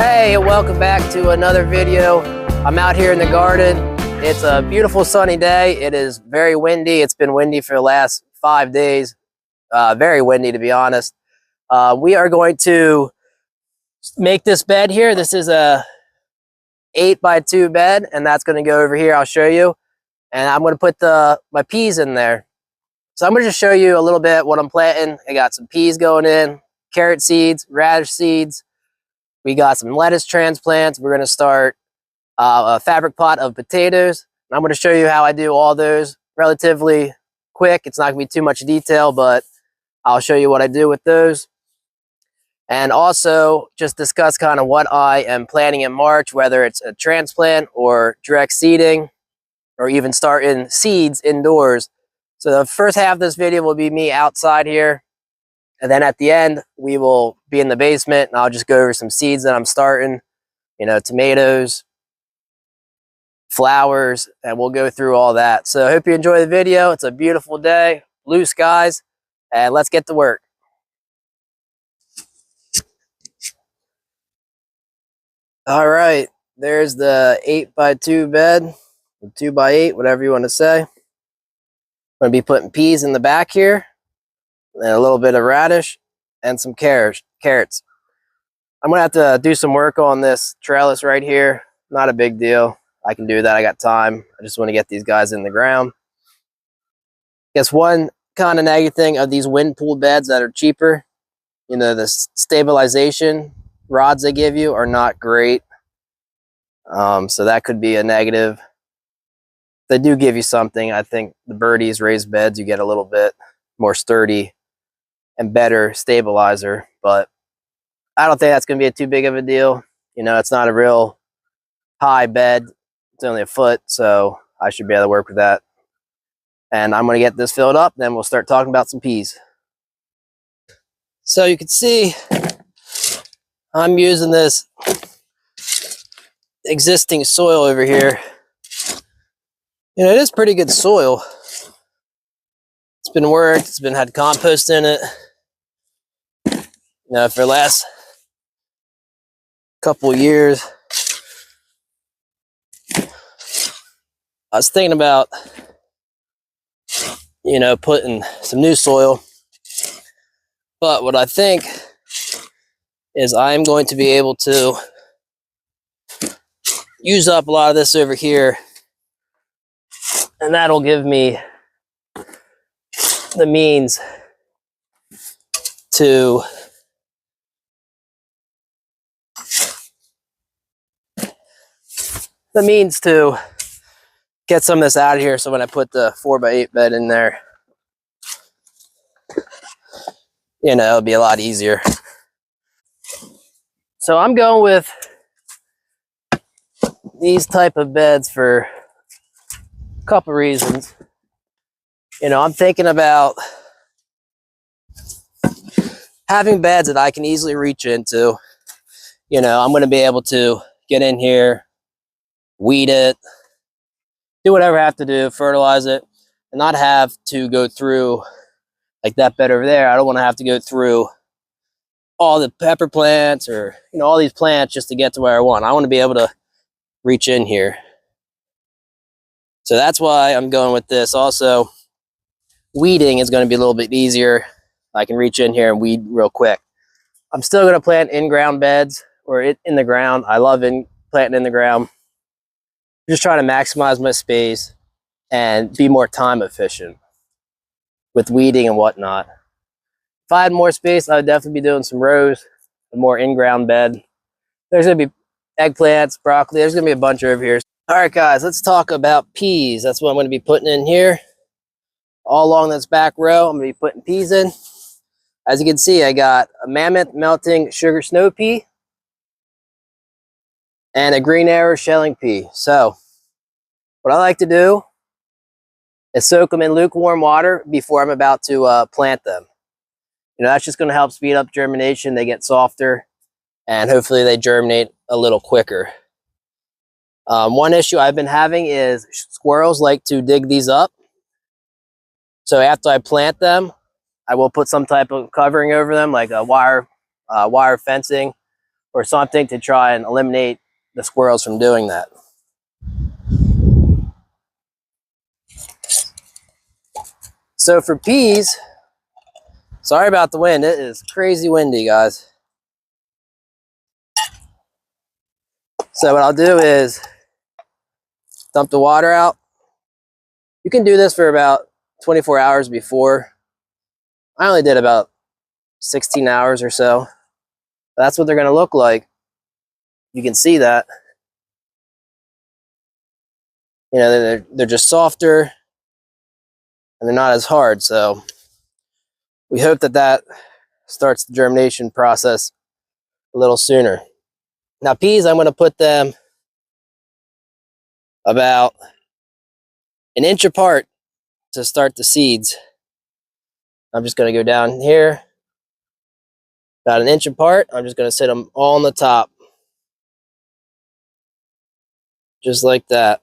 Hey, and welcome back to another video. I'm out here in the garden. It's a beautiful sunny day. It is very windy. It's been windy for the last 5 days. Very windy, to be honest. We are going to make this bed here. This is a 8x2 bed, and that's going to go over here. I'll show you. And I'm going to put my peas in there. So I'm going to just show you a little bit what I'm planting. I got some peas going in, carrot seeds, radish seeds. We got some lettuce transplants. We're going to start a fabric pot of potatoes. I'm going to show you how I do all those relatively quick. It's not going to be too much detail, but I'll show you what I do with those. And also just discuss kind of what I am planning in March, whether it's a transplant or direct seeding or even starting seeds indoors. So the first half of this video will be me outside here. And then at the end, we will be in the basement and I'll just go over some seeds that I'm starting, you know, tomatoes, flowers, and we'll go through all that. So I hope you enjoy the video. It's a beautiful day, blue skies, and let's get to work. All right, there's the 8x2 bed, 2x8, whatever you want to say. I'm going to be putting peas in the back here. And a little bit of radish and some carrots. I'm gonna have to do some work on this trellis right here. Not a big deal. I can do that. I got time. I just want to get these guys in the ground. Guess one kind of negative thing of these wind pool beds that are cheaper, you know, the stabilization rods they give you are not great. So that could be a negative. They do give you something. I think the birdies raised beds, you get a little bit more sturdy and better stabilizer, but I don't think that's going to be too big of a deal. You know, it's not a real high bed. It's only a foot, so I should be able to work with that. And I'm going to get this filled up, then we'll start talking about some peas. So you can see I'm using this existing soil over here. You know, it is pretty good soil. It's been worked. It's been had compost in it. You know, for the last couple of years. I was thinking about, you know, putting some new soil. But what I think is I'm going to be able to use up a lot of this over here. And that'll give me the means to get some of this out of here, so when I put the 4x8 bed in there, you know, it'll be a lot easier. So I'm going with these type of beds for a couple reasons. You know, I'm thinking about having beds that I can easily reach into. You know, I'm going to be able to get in here, weed it, do whatever I have to do, fertilize it, and not have to go through like that bed over there. I don't want to have to go through all the pepper plants or, you know, all these plants just to get to where I want. I want to be able to reach in here. So that's why I'm going with this. Also, weeding is going to be a little bit easier. I can reach in here and weed real quick. I'm still going to plant in-ground beds or in the ground. I love planting in the ground. Just trying to maximize my space and be more time efficient with weeding and whatnot. If I had more space, I would definitely be doing some rows, a more in-ground bed. There's going to be eggplants, broccoli. There's going to be a bunch over here. All right, guys, let's talk about peas. That's what I'm going to be putting in here. All along this back row, I'm going to be putting peas in. As you can see, I got a mammoth melting sugar snow pea and a green arrow shelling pea. So what I like to do is soak them in lukewarm water before I'm about to plant them. You know, that's just going to help speed up germination. They get softer and hopefully they germinate a little quicker. One issue I've been having is squirrels like to dig these up. So after I plant them, I will put some type of covering over them, like a wire fencing or something to try and eliminate the squirrels from doing that. So for peas, sorry about the wind. It is crazy windy, guys. So what I'll do is dump the water out. You can do this for about 24 hours before. I only did about 16 hours or so. That's what they're going to look like. You can see that. You know, they're just softer and they're not as hard. So we hope that that starts the germination process a little sooner. Now peas, I'm going to put them about an inch apart to start the seeds. I'm just going to go down here about an inch apart. I'm just going to sit them all on the top. Just like that.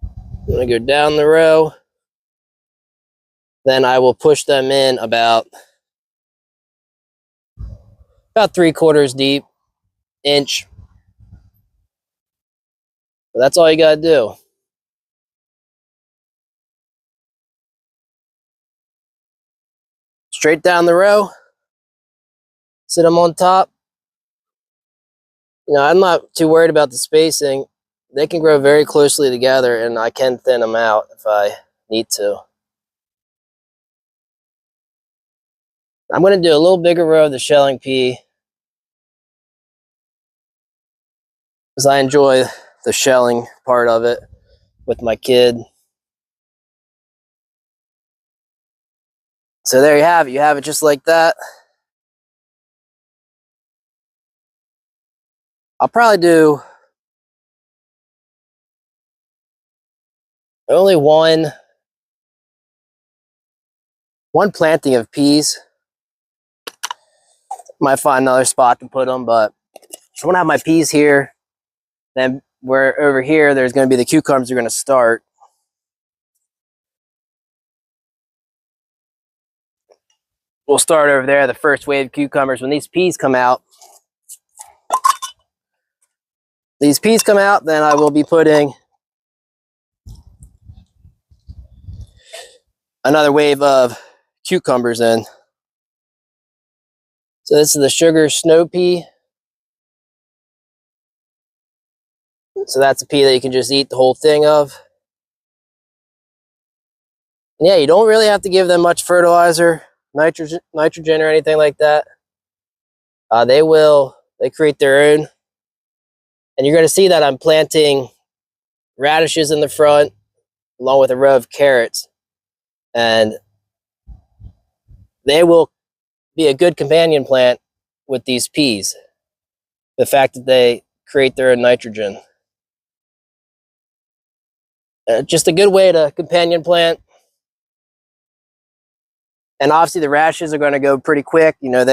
I'm going to go down the row. Then I will push them in about 3/4 deep, inch. That's all you got to do. Straight down the row. Sit them on top. You know, I'm not too worried about the spacing. They can grow very closely together, and I can thin them out if I need to. I'm going to do a little bigger row of the shelling pea because I enjoy the shelling part of it with my kid. So there you have it. You have it just like that. I'll probably do only one planting of peas. Might find another spot to put them, but I want to have my peas here. Then where over here, there's going to be the cucumbers are going to start. We'll start over there, the first wave of cucumbers. When these peas come out, then I will be putting another wave of cucumbers in. So this is the sugar snow pea. So that's a pea that you can just eat the whole thing of. And yeah, you don't really have to give them much fertilizer, nitrogen or anything like that. They create their own. And you're going to see that I'm planting radishes in the front along with a row of carrots. And they will be a good companion plant with these peas. The fact that they create their own nitrogen. Just a good way to companion plant. And obviously the radishes are going to go pretty quick. You know,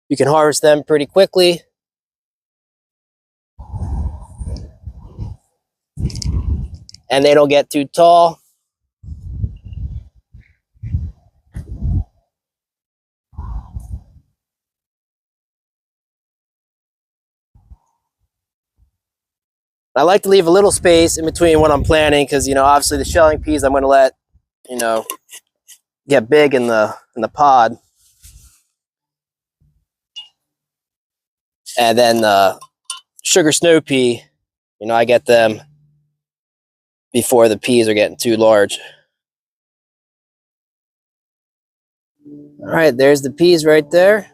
you can harvest them pretty quickly. And they don't get too tall. I like to leave a little space in between when I'm planting because, you know, obviously the shelling peas I'm going to let, you know, get big in the pod. And then the sugar snow pea, you know, I get them before the peas are getting too large. All right, there's the peas right there.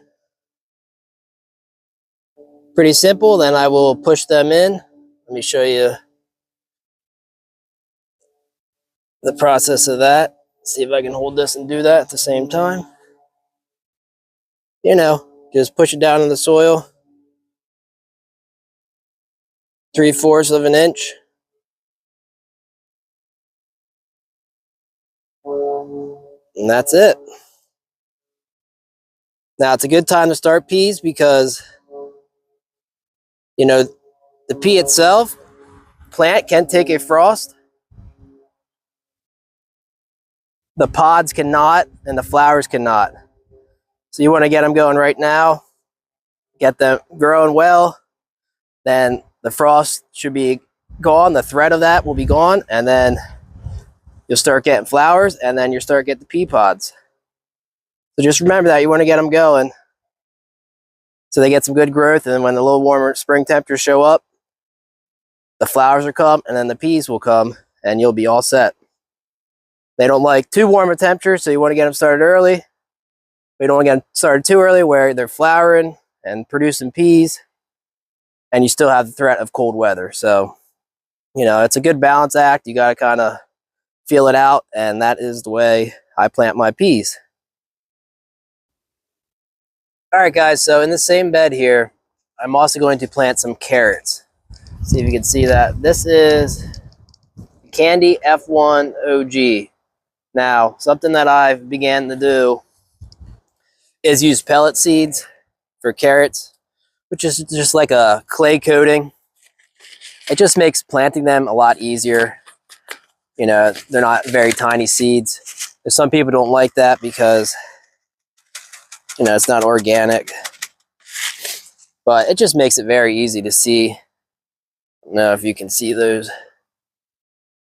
Pretty simple. Then I will push them in. Let me show you the process of that. See if I can hold this and do that at the same time. You know, just push it down in the soil. 3/4 of an inch. And that's it. Now it's a good time to start peas because, you know, the pea itself, plant can take a frost. The pods cannot and the flowers cannot. So you want to get them going right now, get them growing well. Then the frost should be gone. The threat of that will be gone. And then you'll start getting flowers, and then you'll start getting the pea pods. So just remember that you want to get them going so they get some good growth. And then when the little warmer spring temperatures show up, the flowers will come, and then the peas will come, and you'll be all set. They don't like too warm a temperature, so you want to get them started early. We don't want to get them started too early where they're flowering and producing peas, and you still have the threat of cold weather. So, you know, it's a good balance act. You got to kind of feel it out, and that is the way I plant my peas. All right, guys, so in the same bed here, I'm also going to plant some carrots. See if you can see that. This is Candy F1 OG. Now, something that I've began to do is use pellet seeds for carrots, which is just like a clay coating. It just makes planting them a lot easier. You know, they're not very tiny seeds. Some people don't like that because, you know, it's not organic. But it just makes it very easy to see. I don't know if you can see those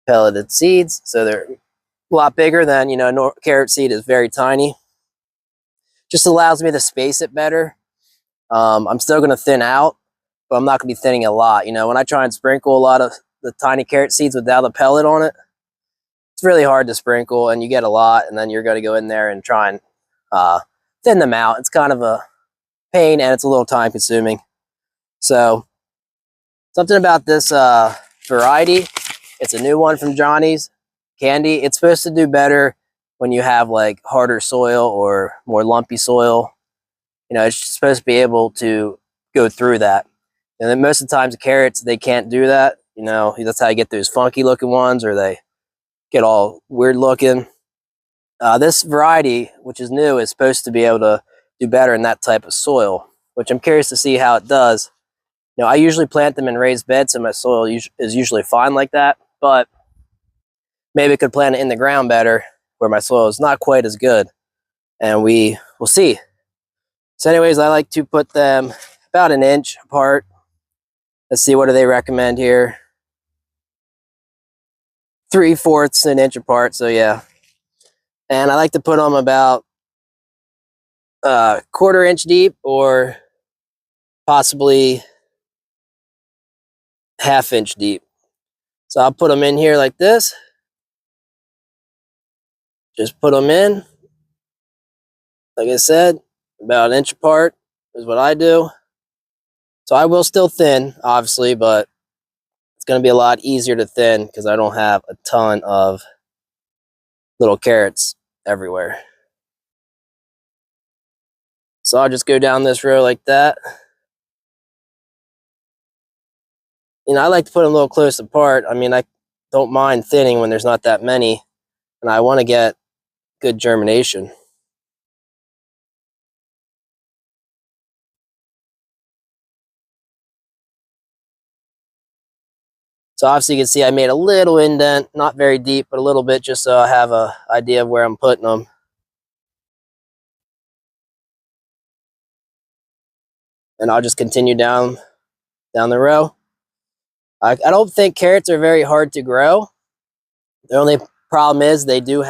pelleted seeds. So they're a lot bigger than, you know, a carrot seed is very tiny. Just allows me to space it better. I'm still going to thin out, but I'm not going to be thinning a lot. You know, when I try and sprinkle a lot of the tiny carrot seeds without a pellet on it, it's really hard to sprinkle, and you get a lot, and then you're going to go in there and try and thin them out. It's kind of a pain, and it's a little time consuming. So something about this variety, it's a new one from Johnny's Candy. It's supposed to do better when you have like harder soil or more lumpy soil. You know, it's supposed to be able to go through that. And then most of the times the carrots, they can't do that. You know, that's how you get those funky looking ones, or they get all weird looking. This variety, which is new, is supposed to be able to do better in that type of soil, which I'm curious to see how it does. You know, I usually plant them in raised beds, so my soil is usually fine like that, but maybe I could plant it in the ground better where my soil is not quite as good, and we will see. So anyways, I like to put them about an inch apart. Let's see, what do they recommend here? 3/4 an inch apart, so yeah. And I like to put them about 1/4 inch deep, or possibly 1/2 inch deep. So I'll put them in here like this. Just put them in. Like I said, about an inch apart is what I do. So I will still thin, obviously, but it's going to be a lot easier to thin because I don't have a ton of little carrots everywhere. So I'll just go down this row like that. You know, I like to put them a little close apart. I mean, I don't mind thinning when there's not that many, and I want to get good germination. So obviously you can see I made a little indent, not very deep, but a little bit, just so I have an idea of where I'm putting them. And I'll just continue down the row. I don't think carrots are very hard to grow. The only problem is you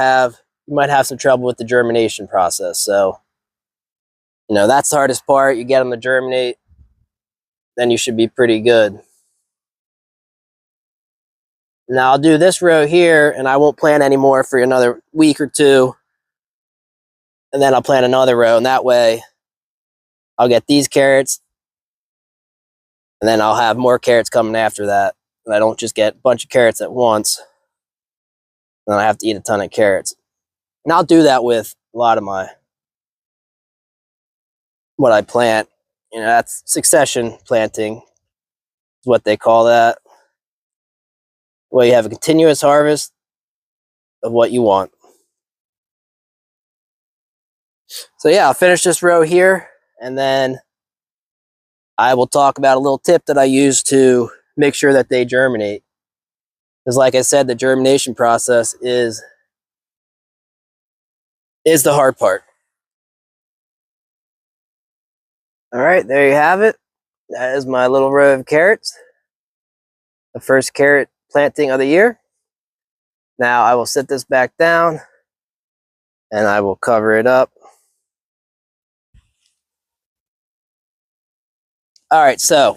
might have some trouble with the germination process. So, you know, that's the hardest part. You get them to germinate, then you should be pretty good. Now I'll do this row here, and I won't plant anymore for another week or two. And then I'll plant another row, and that way I'll get these carrots, and then I'll have more carrots coming after that. And I don't just get a bunch of carrots at once, and then I have to eat a ton of carrots. And I'll do that with a lot of what I plant. You know, that's succession planting is what they call that. Well, you have a continuous harvest of what you want. So yeah, I'll finish this row here, and then I will talk about a little tip that I use to make sure that they germinate. Because like I said, the germination process is the hard part. All right, there you have it. That is my little row of carrots. The first carrot planting of the year. Now I will sit this back down and I will cover it up. All right, so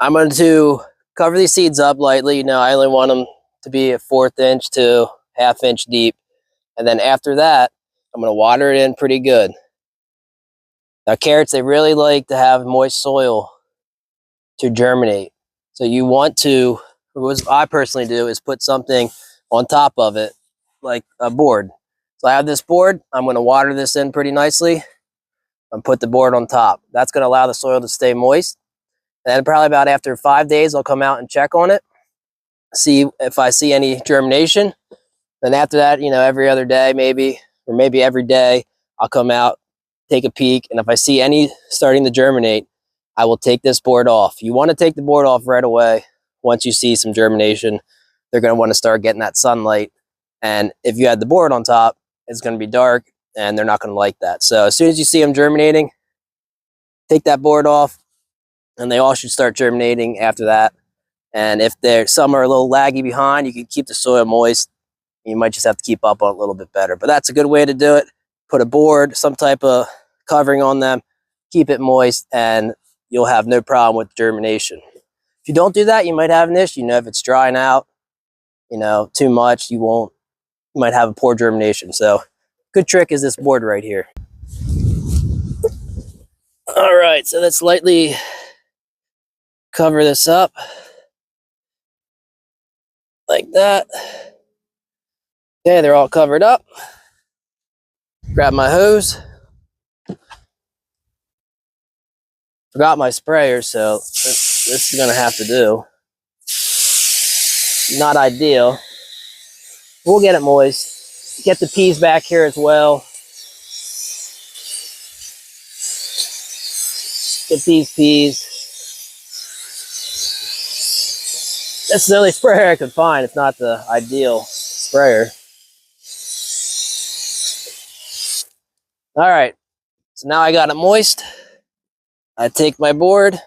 I'm going to cover these seeds up lightly. You know, I only want them to be a 1/4 inch to 1/2 inch deep. And then after that, I'm going to water it in pretty good. Now, carrots, they really like to have moist soil to germinate. So you want to, what I personally do is put something on top of it, like a board. So I have this board. I'm going to water this in pretty nicely and put the board on top. That's going to allow the soil to stay moist. And probably about after 5 days, I'll come out and check on it, see if I see any germination. Then after that, you know, every other day maybe, or maybe every day, I'll come out, take a peek, and if I see any starting to germinate, I will take this board off. You want to take the board off right away. Once you see some germination, they're going to want to start getting that sunlight. And if you had the board on top, it's going to be dark and they're not going to like that. So as soon as you see them germinating, take that board off and they all should start germinating after that. And if some are a little laggy behind, you can keep the soil moist. You might just have to keep up on it a little bit better, but that's a good way to do it. Put a board, some type of covering on them, keep it moist, and you'll have no problem with germination. If you don't do that, you might have an issue. You know, if it's drying out, you know, too much, you might have a poor germination. So good trick is this board right here. All right, so let's lightly cover this up like that. Okay, they're all covered up. Grab my hose. Forgot my sprayer, so this is gonna have to do. Not ideal. We'll get it moist. Get the peas back here as well. Get these peas. That's the only sprayer I could find. It's not the ideal sprayer. All right, so now I got it moist. I take my board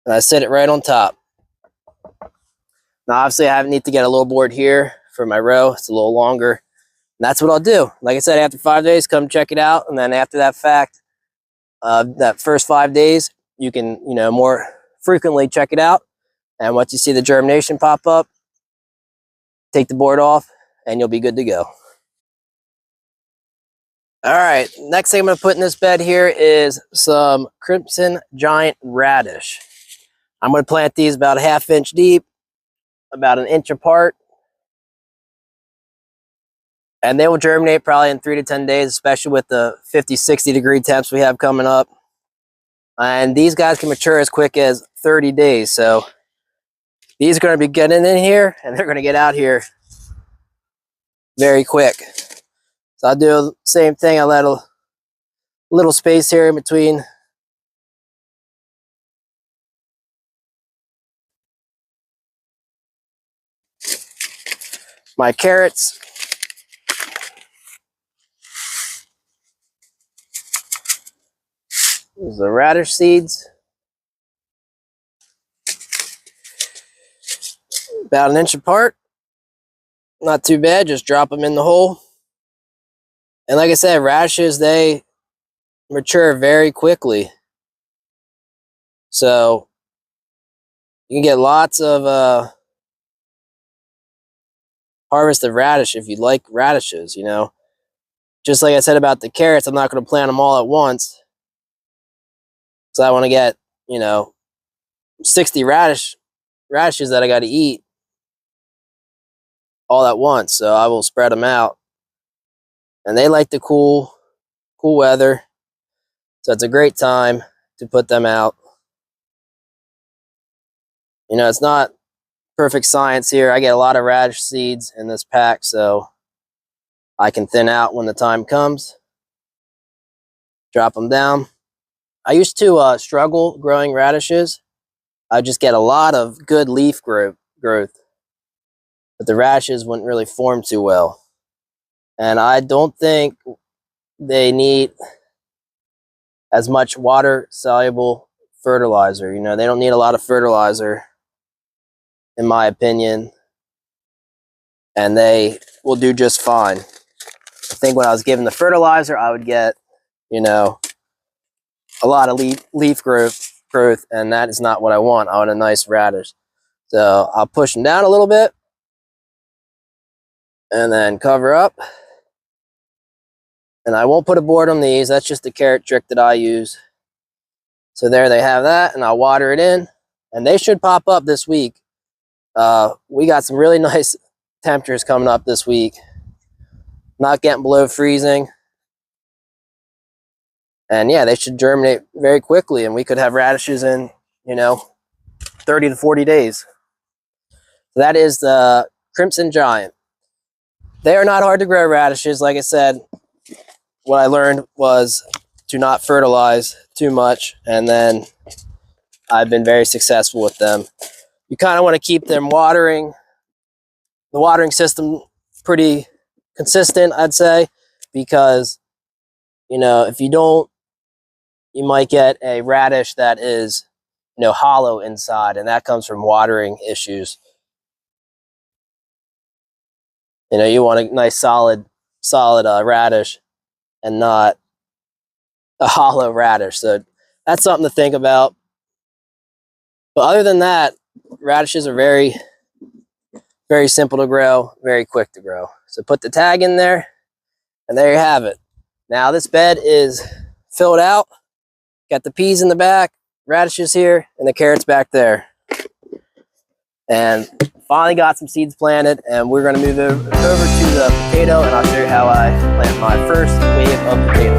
and I set it right on top. Now, obviously, I need to get a little board here for my row. It's a little longer. And that's what I'll do. Like I said, after 5 days, come check it out. And then after that fact, that first 5 days, you can, you know, more frequently check it out. And once you see the germination pop up, take the board off and you'll be good to go. All right, next thing I'm going to put in this bed here is some Crimson Giant Radish. I'm going to plant these about a 1/2 inch deep, about 1 inch apart. And they will germinate probably in 3 to 10 days, especially with the 50, 60 degree temps we have coming up. And these guys can mature as quick as 30 days. So these are going to be getting in here and they're going to get out here very quick. So I'll do the same thing. I'll let a little space here in between my carrots. There's the radish seeds. About 1 inch apart. Not too bad, just drop them in the hole. And like I said, radishes, they mature very quickly. So you can get lots of harvest of radish if you like radishes, you know. Just like I said about the carrots, I'm not going to plant them all at once. So I want to get, you know, 60 radishes that I got to eat all at once. So I will spread them out. And they like the cool weather. So it's a great time to put them out. You know, it's not perfect science here. I get a lot of radish seeds in this pack, so I can thin out when the time comes. Drop them down. I used to struggle growing radishes. I just get a lot of good leaf growth, but the radishes wouldn't really form too well. And I don't think they need as much water soluble fertilizer. You know, they don't need a lot of fertilizer, in my opinion, and they will do just fine. I think when I was given the fertilizer, I would get, you know, a lot of leaf growth, and that is not what I want. I want a nice radish. So I'll push them down a little bit and then cover up. And I won't put a board on these. That's just the carrot trick that I use. So there they have that, and I'll water it in, and they should pop up this week. We got some really nice temperatures coming up this week. Not getting below freezing. And yeah, they should germinate very quickly, and we could have radishes in, you know, 30 to 40 days. So that is the Crimson Giant. They are not hard to grow radishes. Like I said, what I learned was to not fertilize too much, and then I've been very successful with them. You kind of want to keep them the watering system pretty consistent, I'd say, because, you know, if you don't, you might get a radish that is, you know, hollow inside, and that comes from watering issues. You know, you want a nice solid radish and not a hollow radish. So that's something to think about. But other than that, radishes are very, very simple to grow, very quick to grow. So put the tag in there, and there you have it. Now this bed is filled out. Got the peas in the back, radishes here, and the carrots back there. And finally got some seeds planted, and we're going to move over to the potato, and I'll show you how I plant my first wave of potatoes.